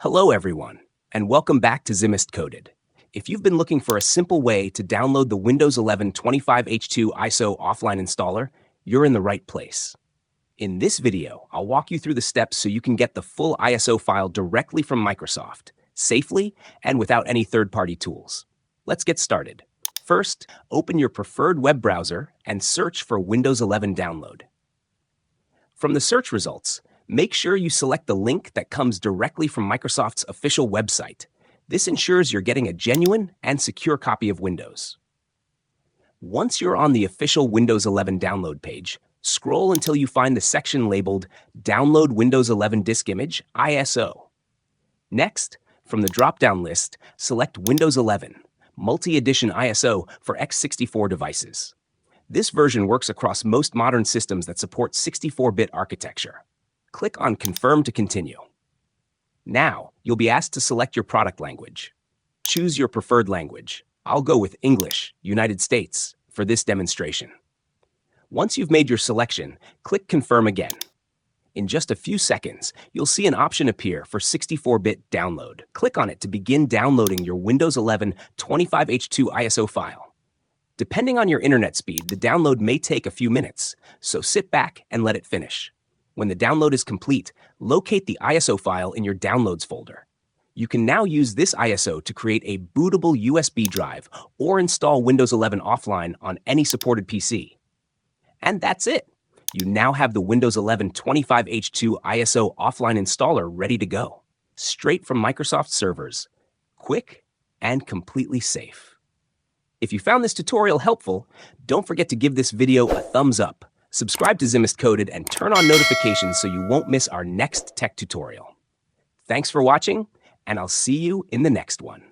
Hello everyone, and welcome back to Zimist Coded. If you've been looking for a simple way to download the Windows 11 25H2 ISO offline installer, you're in the right place. In this video, I'll walk you through the steps so you can get the full ISO file directly from Microsoft, safely and without any third-party tools. Let's get started. First, open your preferred web browser and search for Windows 11 download. From the search results, make sure you select the link that comes directly from Microsoft's official website. This ensures you're getting a genuine and secure copy of Windows. Once you're on the official Windows 11 download page, scroll until you find the section labeled Download Windows 11 Disk Image ISO. Next, from the drop-down list, select Windows 11 Multi-Edition ISO for x64 devices. This version works across most modern systems that support 64-bit architecture. Click on Confirm to continue. Now, you'll be asked to select your product language. Choose your preferred language. I'll go with English, United States, for this demonstration. Once you've made your selection, click Confirm again. In just a few seconds, you'll see an option appear for 64-bit download. Click on it to begin downloading your Windows 11 25H2 ISO file. Depending on your internet speed, the download may take a few minutes, so sit back and let it finish. When the download is complete, locate the ISO file in your Downloads folder. You can now use this ISO to create a bootable USB drive or install Windows 11 offline on any supported PC. And that's it! You now have the Windows 11 25H2 ISO offline installer ready to go, straight from Microsoft servers, quick and completely safe. If you found this tutorial helpful, don't forget to give this video a thumbs up. Subscribe to Zimist Coded and turn on notifications so you won't miss our next tech tutorial. Thanks for watching, and I'll see you in the next one.